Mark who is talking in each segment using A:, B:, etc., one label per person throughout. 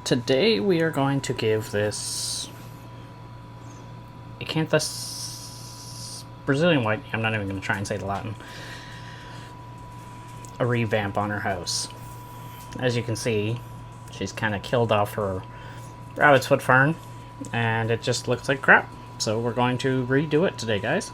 A: Today we are going to give this Acanthus Brazilian White, I'm not even going to try and say the Latin, a revamp on her house. As you can see, she's kind of killed off her rabbit's foot fern, and it just looks like crap. So we're going to redo it today, guys.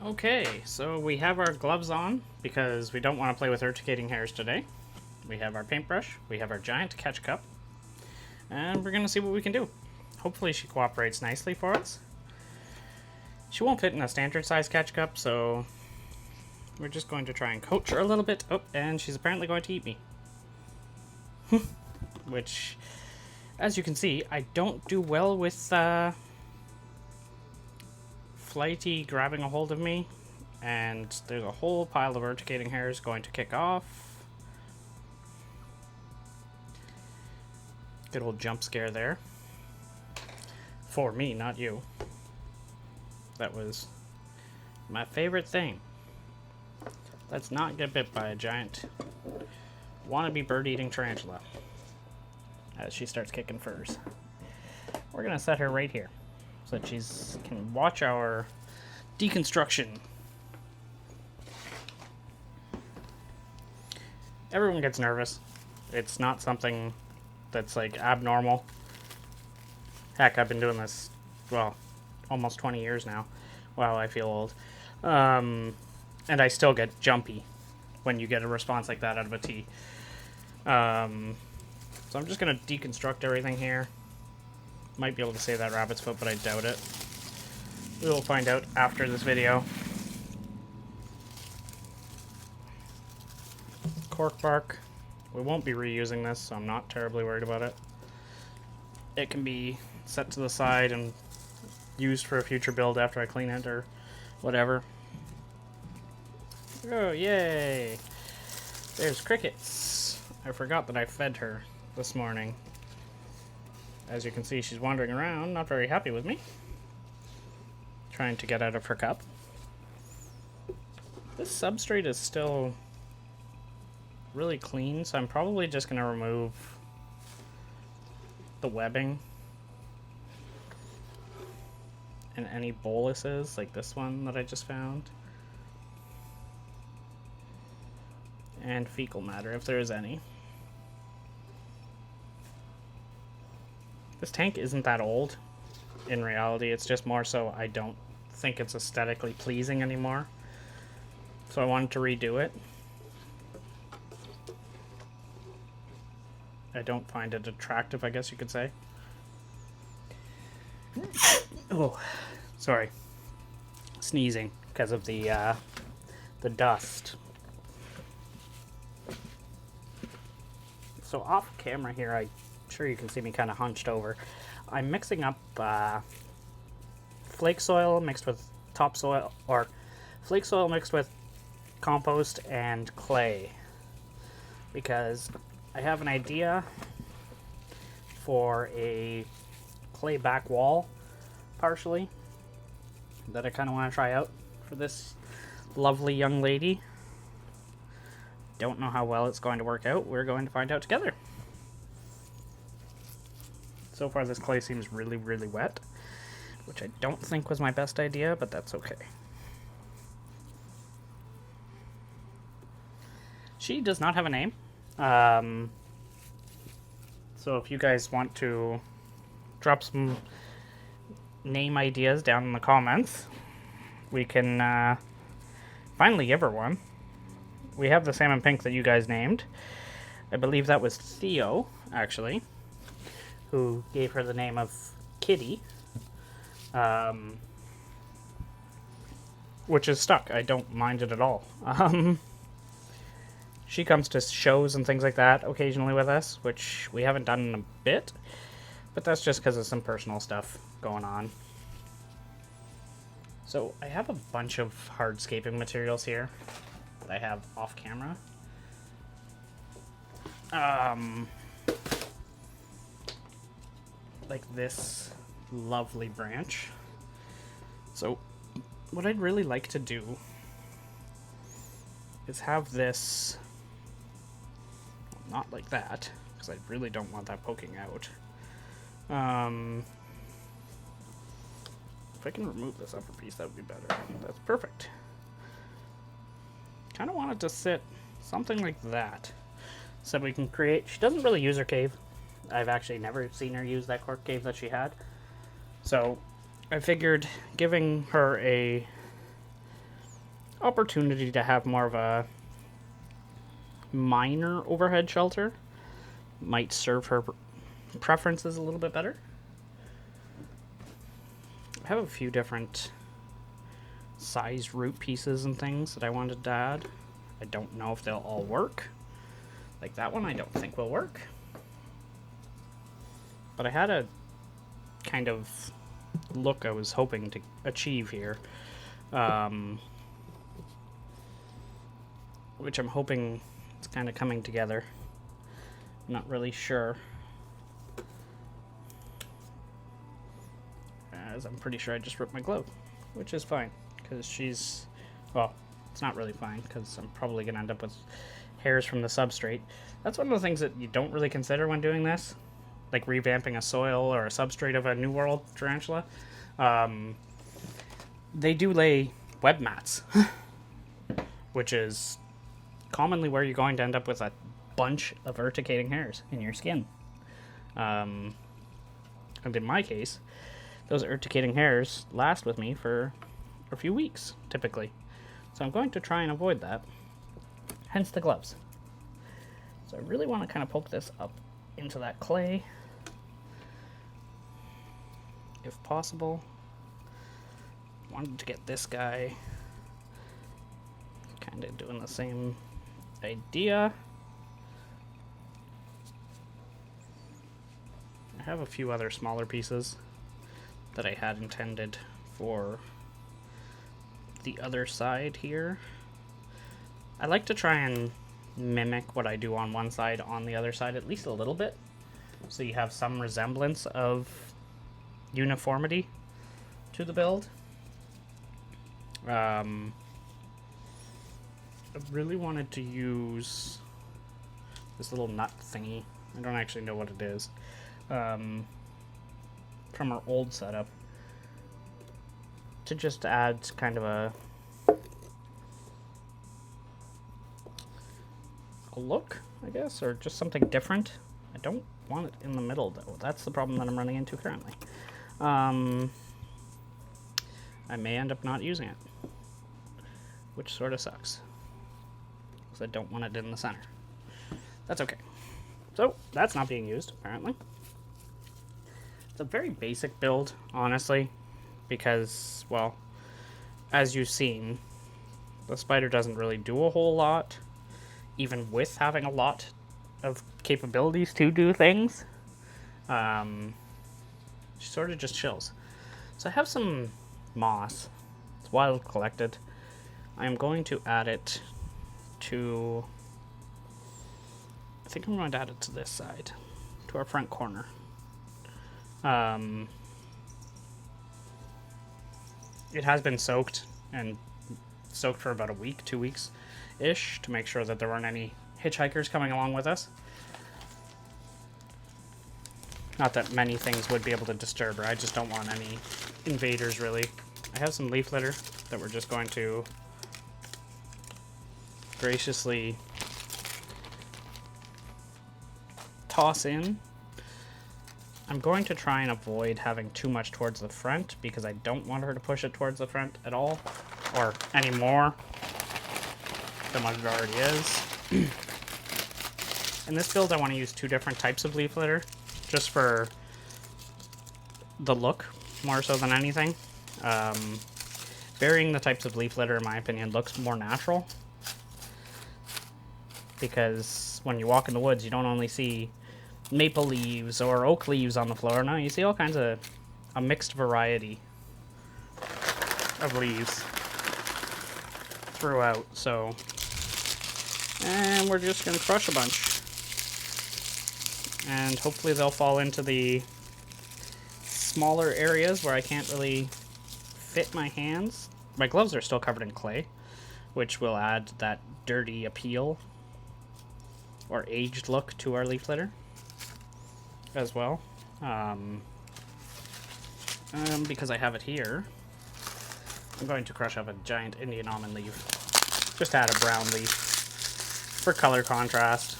A: Okay, so we have our gloves on because we don't want to play with urticating hairs today. We have our paintbrush, we have our giant catch cup, and we're going to see what we can do. Hopefully she cooperates nicely for us. She won't fit in a standard size catch cup, so we're just going to try and coach her a little bit. Oh, and she's apparently going to eat me. Which, as you can see, I don't do well with Flighty grabbing a hold of me, and there's a whole pile of urticating hairs going to kick off. Good old jump scare there. For me, not you. That was my favorite thing. Let's not get bit by a giant wannabe bird-eating tarantula as she starts kicking furs. We're gonna set her right here so that she can watch our deconstruction. Everyone gets nervous. It's not something that's like abnormal. Heck, I've been doing this, well, almost 20 years now. Wow, I feel old. And I still get jumpy when you get a response like that out of a tea. So I'm just going to deconstruct everything here. Might be able to save that rabbit's foot, but I doubt it. We will find out after this video. Cork bark. We won't be reusing this, so I'm not terribly worried about it. It can be set to the side and used for a future build after I clean it or whatever. Oh, yay! There's crickets. I forgot that I fed her this morning. As you can see, she's wandering around, not very happy with me. Trying to get out of her cup. This substrate is still really clean, so I'm probably just going to remove the webbing and any boluses like this one that I just found, and fecal matter if there is any. This tank isn't that old in reality, it's just more so I don't think it's aesthetically pleasing anymore, so I wanted to redo it. I don't find it attractive, I guess you could say. Oh, sorry. Sneezing because of the dust. So off camera here, I'm sure you can see me kind of hunched over. I'm mixing up flake soil mixed with topsoil, or flake soil mixed with compost and clay, because I have an idea for a clay back wall, partially, that I kind of want to try out for this lovely young lady. Don't know how well it's going to work out. We're going to find out together. So far this clay seems really, really wet, which I don't think was my best idea, but that's okay. She does not have a name. So if you guys want to drop some name ideas down in the comments, we can finally give her one. We have the salmon pink that you guys named. I believe that was Theo, actually, who gave her the name of Kitty, which is stuck. I don't mind it at all. She comes to shows and things like that occasionally with us, which we haven't done in a bit, but that's just because of some personal stuff going on. So I have a bunch of hardscaping materials here that I have off camera. Like this lovely branch. So what I'd really like to do is have this Not like that, because I really don't want that poking out. If I can remove this upper piece, that would be better. That's perfect. Kind of want it to sit something like that, so we can create... She doesn't really use her cave. I've actually never seen her use that cork cave that she had. So I figured giving her a opportunity to have more of a minor overhead shelter might serve her preferences a little bit better. I have a few different size root pieces and things that I wanted to add. I don't know if they'll all work. Like that one I don't think will work. But I had a kind of look I was hoping to achieve here. Which I'm hoping it's kind of coming together. I'm not really sure. As I'm pretty sure I just ripped my glove, which is fine, because she's... Well, it's not really fine, because I'm probably going to end up with hairs from the substrate. That's one of the things that you don't really consider when doing this, like revamping a soil or a substrate of a New World tarantula. They do lay web mats, which is commonly where you're going to end up with a bunch of urticating hairs in your skin. And in my case, those urticating hairs last with me for a few weeks, typically. So I'm going to try and avoid that, hence the gloves. So I really want to kind of poke this up into that clay, if possible. Wanted to get this guy kind of doing the same idea. I have a few other smaller pieces that I had intended for the other side here. I like to try and mimic what I do on one side on the other side at least a little bit, so you have some resemblance of uniformity to the build. I really wanted to use this little nut thingy. I don't actually know what it is. From our old setup, to just add kind of a look, I guess, or just something different. I don't want it in the middle, though. That's the problem that I'm running into currently. I may end up not using it, which sort of sucks, because I don't want it in the center. That's okay. So, that's not being used, apparently. It's a very basic build, honestly, because, well, as you've seen, the spider doesn't really do a whole lot, even with having a lot of capabilities to do things. She sort of just chills. So I have some moss. It's wild collected. I'm going to add it to... I think I'm going to add it to this side, to our front corner. It has been soaked, and soaked for about a week, 2 weeks-ish, to make sure that there weren't any hitchhikers coming along with us. Not that many things would be able to disturb her, I just don't want any invaders, really. I have some leaf litter that we're just going to graciously toss in. I'm going to try and avoid having too much towards the front, because I don't want her to push it towards the front at all, or any more than what it already is. In this build, I want to use 2 different types of leaf litter, just for the look, more so than anything. Varying the types of leaf litter, in my opinion, looks more natural, because when you walk in the woods, you don't only see maple leaves or oak leaves on the floor. No, you see all kinds of a mixed variety of leaves throughout. So, and we're just gonna crush a bunch, and hopefully they'll fall into the smaller areas where I can't really fit my hands. My gloves are still covered in clay, which will add that dirty appeal or aged look to our leaf litter as well. Because I have it here, I'm going to crush up a giant Indian almond leaf. Just add a brown leaf for color contrast.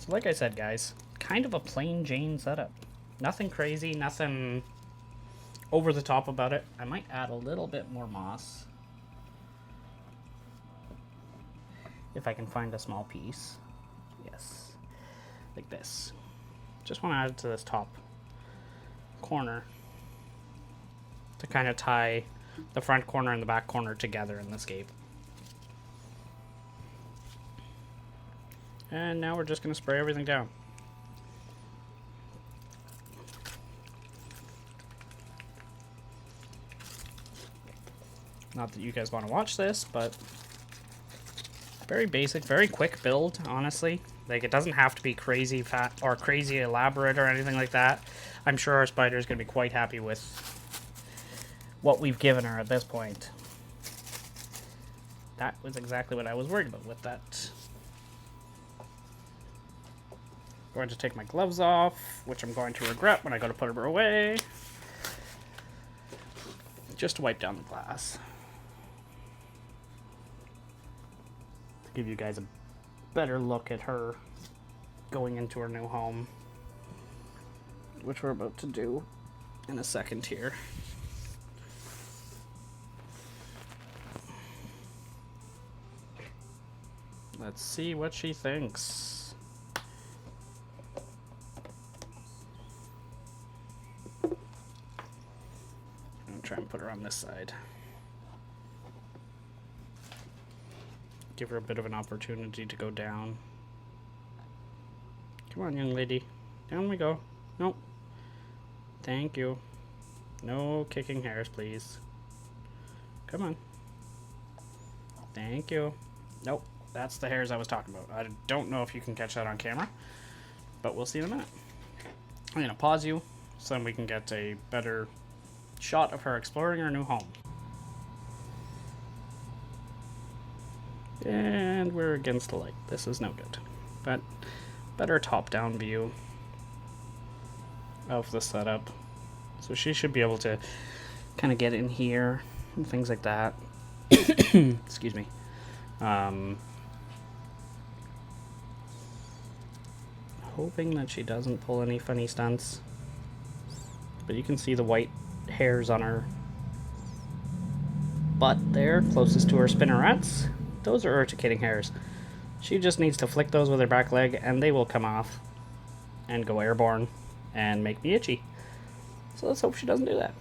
A: So like I said, guys, kind of a plain Jane setup. Nothing crazy, nothing over the top about it. I might add a little bit more moss if I can find a small piece. Yes, like this. Just want to add it to this top corner to kind of tie the front corner and the back corner together in the scape. And now we're just going to spray everything down. Not that you guys want to watch this, but very basic, very quick build, honestly. Like, it doesn't have to be crazy fat or crazy elaborate or anything like that. I'm sure our spider is going to be quite happy with what we've given her at this point. That was exactly what I was worried about with that. I'm going to take my gloves off, which I'm going to regret when I go to put her away. Just to wipe down the glass. To give you guys a better look at her going into her new home, which we're about to do in a second here. Let's see what she thinks. I'm gonna try and put her on this side. Give her a bit of an opportunity to go down. Come on, young lady. Down we go. Nope. Thank you. No kicking hairs, please. Come on. Thank you. Nope. That's the hairs I was talking about. I don't know if you can catch that on camera, but we'll see in a minute. I'm going to pause you so then we can get a better shot of her exploring her new home. And we're against the light. This is no good. But better top-down view of the setup. So she should be able to kind of get in here and things like that. Excuse me. Hoping that she doesn't pull any funny stunts. But you can see the white hairs on her butt there, closest to her spinnerets. Those are urticating hairs. She just needs to flick those with her back leg and they will come off and go airborne and make me itchy. So let's hope she doesn't do that.